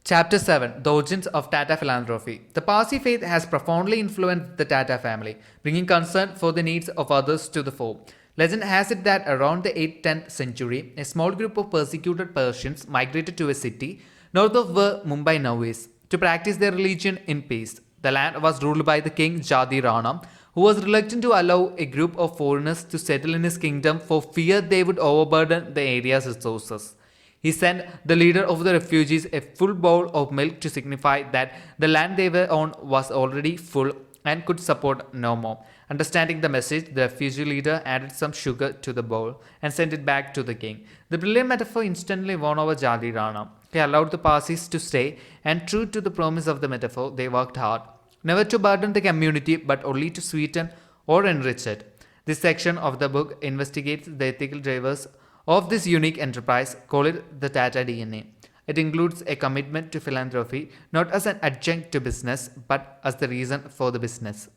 Chapter 7 The Origins of Tata Philanthropy. The Parsi faith has profoundly influenced the Tata family, bringing concern for the needs of others to the fore. Legend has it that around the 8th-10th century, a small group of persecuted Persians migrated to a city north of where Mumbai now is to practice their religion in peace. The land was ruled by the king Jadi Rana, who was reluctant to allow a group of foreigners to settle in his kingdom for fear they would overburden the area's resources. He sent the leader of the refugees a full bowl of milk to signify that the land they were on was already full and could support no more. Understanding the message, the refugee leader added some sugar to the bowl and sent it back to the king. The brilliant metaphor instantly won over Jadi Rana. He allowed the Parsis to stay, and true to the promise of the metaphor, they worked hard, never to burden the community but only to sweeten or enrich it. This section of the book investigates the ethical drivers of this unique enterprise, call it the Tata DNA. It includes a commitment to philanthropy not as an adjunct to business but as the reason for the business.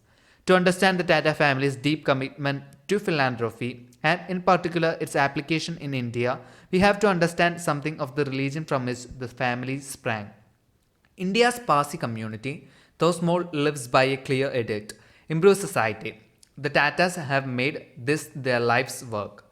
To understand the Tata family's deep commitment to philanthropy and in particular its application in India, we have to understand something of the religion from which the family sprang. India's Parsi community, though small, lives by a clear edict: improve society. The Tatas have made this their life's work.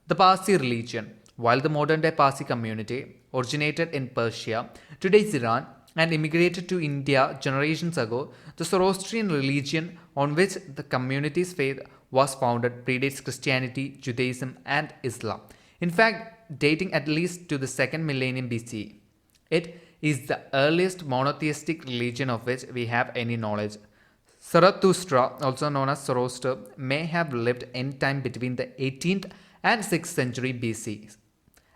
The Parsi religion. While the modern day Parsi community originated in Persia, today's Iran, and immigrated to India generations ago, the Zoroastrian religion on which the community's faith was founded predates Christianity, Judaism, and Islam. In fact, dating at least to the second millennium BCE. It is the earliest monotheistic religion of which we have any knowledge. Zarathustra, also known as Zoroaster, may have lived in time between the 18th and 6th century BC.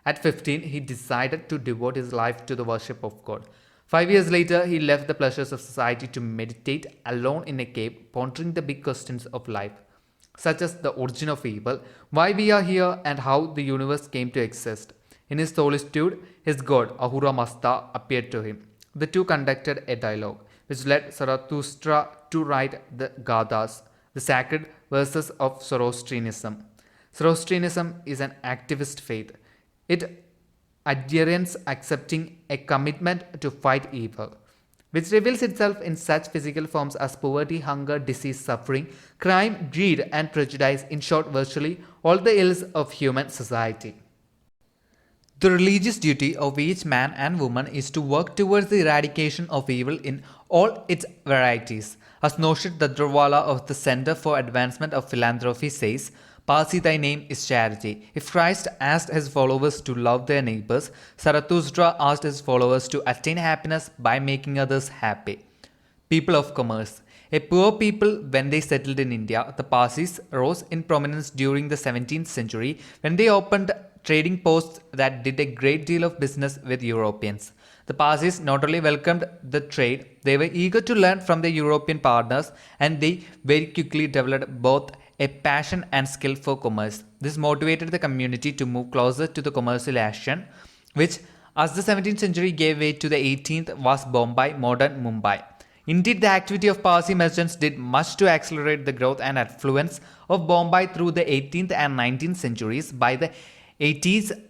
At 15, he decided to devote his life to the worship of God. 5 years later, he left the pleasures of society to meditate alone in a cave, pondering the big questions of life, such as the origin of evil, why we are here, and how the universe came to exist. In his solitude, his god, Ahura Mazda, appeared to him. The two conducted a dialogue, which led Zarathustra to write the Gathas, the sacred verses of Zoroastrianism. Zoroastrianism is an activist faith. It adherents accepting a commitment to fight evil, which reveals itself in such physical forms as poverty, hunger, disease, suffering, crime, greed, and prejudice, in short, virtually all the ills of human society. The religious duty of each man and woman is to work towards the eradication of evil in all its varieties. As Noshit Dadrawala of the Center for Advancement of Philanthropy says, Parsi, thy name is charity. If Christ asked his followers to love their neighbors, Zarathustra asked his followers to attain happiness by making others happy. People of commerce. A poor people when they settled in India, the Parsis rose in prominence during the 17th century when they opened trading posts that did a great deal of business with Europeans. The Parsis not only welcomed the trade, they were eager to learn from their European partners, and they very quickly developed both a passion and skill for commerce. This motivated the community to move closer to the commercial action, which, as the 17th century gave way to the 18th, was Bombay, modern Mumbai. Indeed, the activity of Parsi merchants did much to accelerate the growth and affluence of Bombay through the 18th and 19th centuries. By the 80s,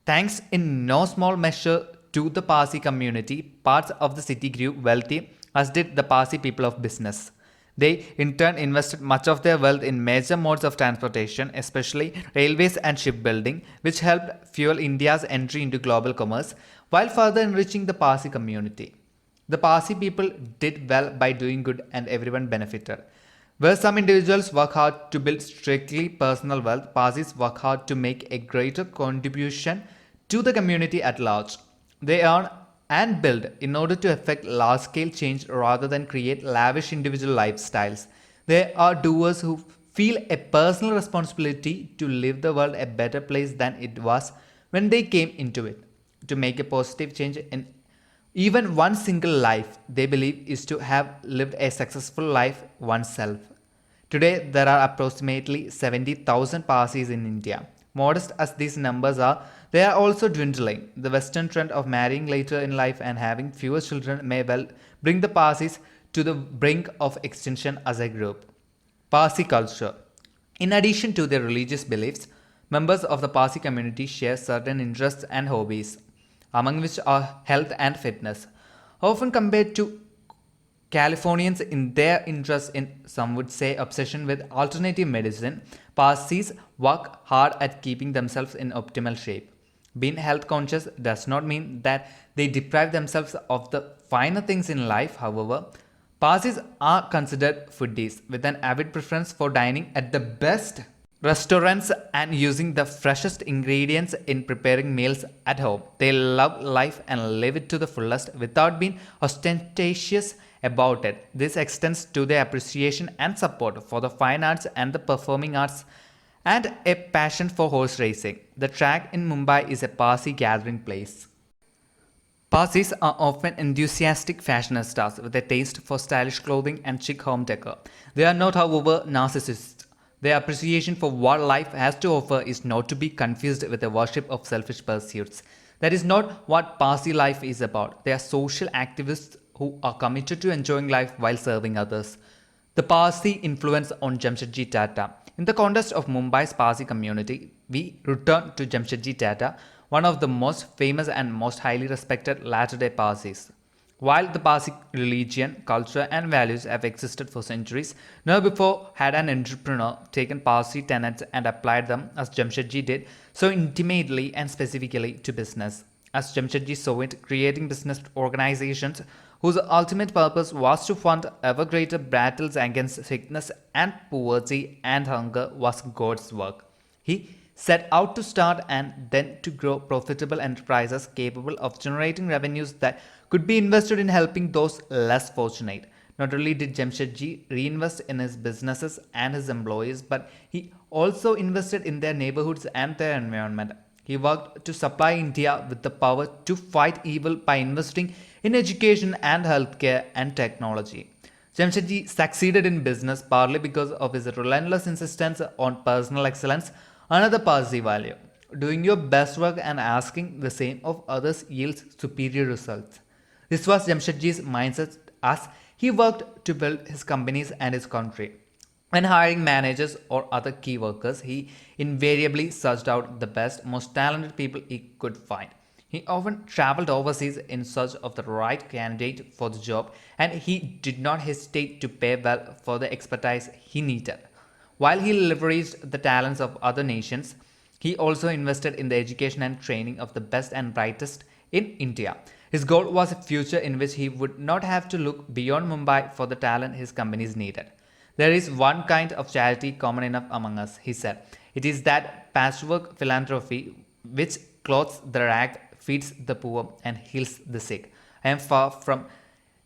thanks in no small measure to the Parsi community, parts of the city grew wealthy, as did the Parsi people of business. They in turn invested much of their wealth in major modes of transportation, especially railways and shipbuilding, which helped fuel India's entry into global commerce while further enriching the Parsi community. The Parsi people did well by doing good, and everyone benefited. Where some individuals work hard to build strictly personal wealth, Parsis work hard to make a greater contribution to the community at large. They earn and build in order to effect large-scale change rather than create lavish individual lifestyles. They are doers who feel a personal responsibility to leave the world a better place than it was when they came into it. To make a positive change in even one single life, they believe, is to have lived a successful life oneself. Today, there are approximately 70,000 Parsis in India. Modest as these numbers are, they are also dwindling. The Western trend of marrying later in life and having fewer children may well bring the Parsis to the brink of extinction as a group. Parsi culture. In addition to their religious beliefs, members of the Parsi community share certain interests and hobbies, among which are health and fitness. often compared to Californians in their interest in, some would say, obsession with alternative medicine. Parsis work hard at keeping themselves in optimal shape. Being health conscious does not mean that they deprive themselves of the finer things in life, however. Parsis are considered foodies with an avid preference for dining at the best restaurants and using the freshest ingredients in preparing meals at home. They love life and live it to the fullest without being ostentatious about it. This extends to their appreciation and support for the fine arts and the performing arts and a passion for horse racing. The track in Mumbai is a Parsi gathering place. Parsis are often enthusiastic fashionistas with a taste for stylish clothing and chic home decor. They are not, however, narcissists. Their appreciation for what life has to offer is not to be confused with a worship of selfish pursuits. That is not what Parsi life is about. They are social activists who are committed to enjoying life while serving others. The Parsi influence on Jamshedji Tata. In the context of Mumbai's Parsi community, we return to Jamshedji Tata, one of the most famous and most highly respected latter-day Parsis. While the Parsi religion, culture and values have existed for centuries, never before had an entrepreneur taken Parsi tenets and applied them as Jamshedji did so intimately and specifically to business. As Jamshedji saw it, creating business organizations whose ultimate purpose was to fund ever greater battles against sickness and poverty and hunger was God's work. He set out to start and then to grow profitable enterprises capable of generating revenues that could be invested in helping those less fortunate. Not only did Jamshedji reinvest in his businesses and his employees, but he also invested in their neighborhoods and their environment. He worked to supply India with the power to fight evil by investing in education and healthcare and technology. Jamshedji succeeded in business partly because of his relentless insistence on personal excellence, another Parsi value. Doing your best work and asking the same of others yields superior results. This was Jamshedji's mindset as he worked to build his companies and his country. When hiring managers or other key workers, he invariably searched out the best, most talented people he could find. He often traveled overseas in search of the right candidate for the job, and he did not hesitate to pay well for the expertise he needed. While he leveraged the talents of other nations, he also invested in the education and training of the best and brightest in India. His goal was a future in which he would not have to look beyond Mumbai for the talent his companies needed. There is one kind of charity common enough among us, he said. It is that patchwork philanthropy which clothes the ragged, feeds the poor, and heals the sick. I am far from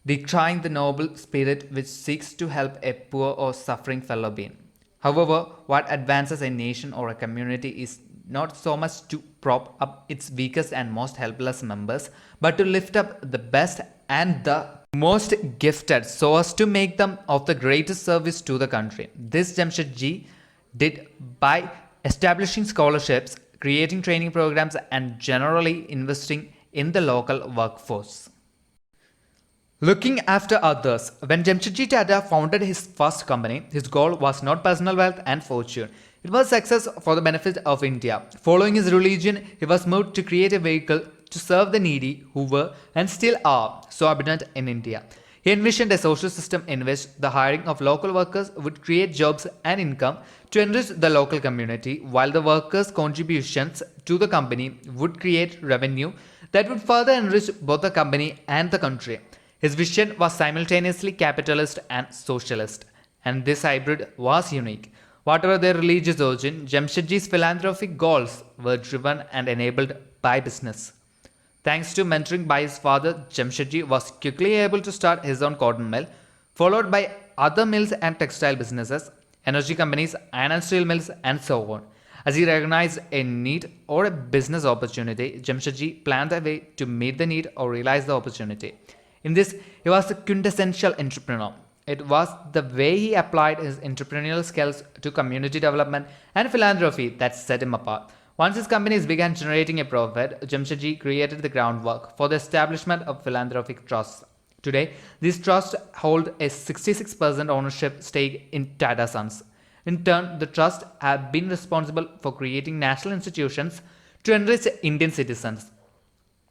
decrying the noble spirit which seeks to help a poor or suffering fellow being. However, what advances a nation or a community is not so much to prop up its weakest and most helpless members, but to lift up the best and the most gifted so as to make them of the greatest service to the country. This Jamshedji did by establishing scholarships, creating training programs, and generally investing in the local workforce. Looking after others. When Jamshedji Tata founded his first company, his goal was not personal wealth and fortune. It was success for the benefit of India. Following his religion, he was moved to create a vehicle to serve the needy who were and still are so abundant in India. He envisioned a social system in which the hiring of local workers would create jobs and income to enrich the local community, while the workers' contributions to the company would create revenue that would further enrich both the company and the country. His vision was simultaneously capitalist and socialist, and this hybrid was unique. Whatever their religious origin, Jamshedji's philanthropic goals were driven and enabled by business. Thanks to mentoring by his father, Jamshedji was quickly able to start his own cotton mill, followed by other mills and textile businesses, energy companies, iron and steel mills, and so on. As he recognized a need or a business opportunity, Jamshedji planned a way to meet the need or realize the opportunity. In this, he was a quintessential entrepreneur. It was the way he applied his entrepreneurial skills to community development and philanthropy that set him apart. Once his companies began generating a profit, Jamshedji created the groundwork for the establishment of philanthropic trusts. Today, these trusts hold a 66% ownership stake in Tata Sons. In turn, the trusts have been responsible for creating national institutions to enrich Indian citizens.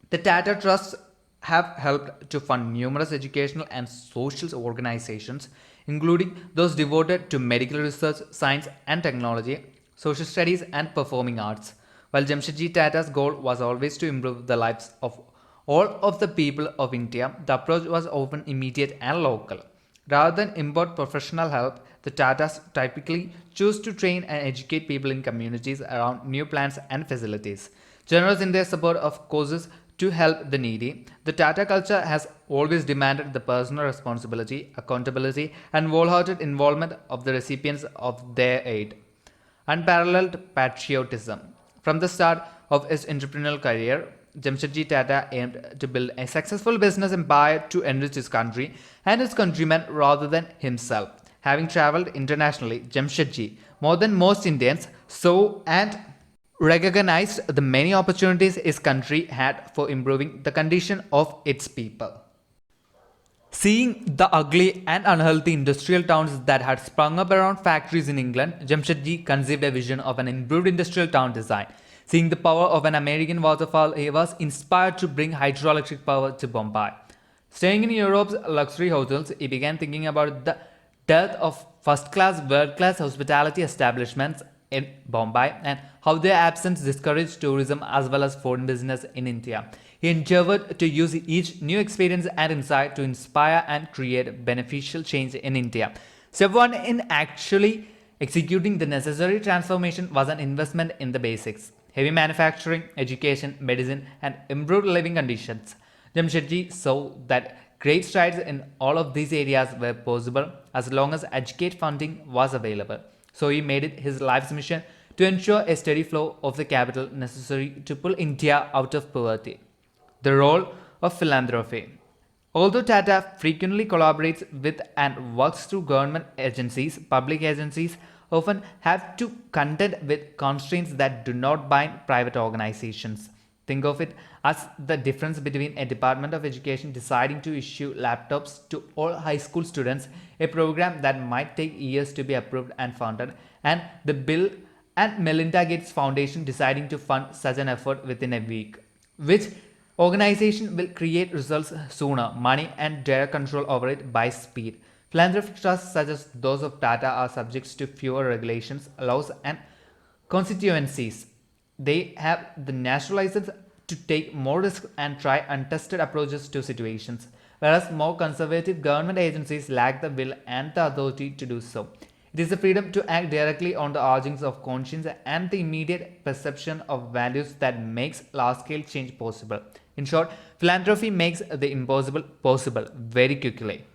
The Tata Trusts have helped to fund numerous educational and social organizations, including those devoted to medical research, science and technology, social studies, and performing arts. While Jamshedji Tata's goal was always to improve the lives of all of the people of India, the approach was often immediate and local. Rather than import professional help, the Tatas typically choose to train and educate people in communities around new plants and facilities. Generous in their support of causes to help the needy, the Tata culture has always demanded the personal responsibility, accountability, and wholehearted involvement of the recipients of their aid. Unparalleled patriotism. From the start of his entrepreneurial career, Jamshedji Tata aimed to build a successful business empire to enrich his country and his countrymen rather than himself. Having traveled internationally, Jamshedji, more than most Indians, saw and recognized the many opportunities his country had for improving the condition of its people. Seeing the ugly and unhealthy industrial towns that had sprung up around factories in England, Jamshedji conceived a vision of an improved industrial town design. Seeing the power of an American waterfall, he was inspired to bring hydroelectric power to Bombay. Staying in Europe's luxury hotels, he began thinking about the dearth of first-class, world-class hospitality establishments in Bombay and how their absence discouraged tourism as well as foreign business in India. He endeavored to use each new experience and insight to inspire and create beneficial change in India. Step 1 in actually executing the necessary transformation was an investment in the basics: heavy manufacturing, education, medicine, and improved living conditions. Jamshedji saw that great strides in all of these areas were possible as long as educate funding was available. So he made it his life's mission to ensure a steady flow of the capital necessary to pull India out of poverty. The role of philanthropy. Although Tata frequently collaborates with and works through government agencies, public agencies often have to contend with constraints that do not bind private organizations. Think of it as the difference between a Department of Education deciding to issue laptops to all high school students, a program that might take years to be approved and funded, and the Bill and Melinda Gates Foundation deciding to fund such an effort within a week. Which organization will create results sooner, money and direct control over it by speed? Philanthropic trusts such as those of Tata are subject to fewer regulations, laws and constituencies. They have the natural license to take more risks and try untested approaches to situations, whereas more conservative government agencies lack the will and the authority to do so. It is the freedom to act directly on the urgings of conscience and the immediate perception of values that makes large-scale change possible. In short, philanthropy makes the impossible possible very quickly.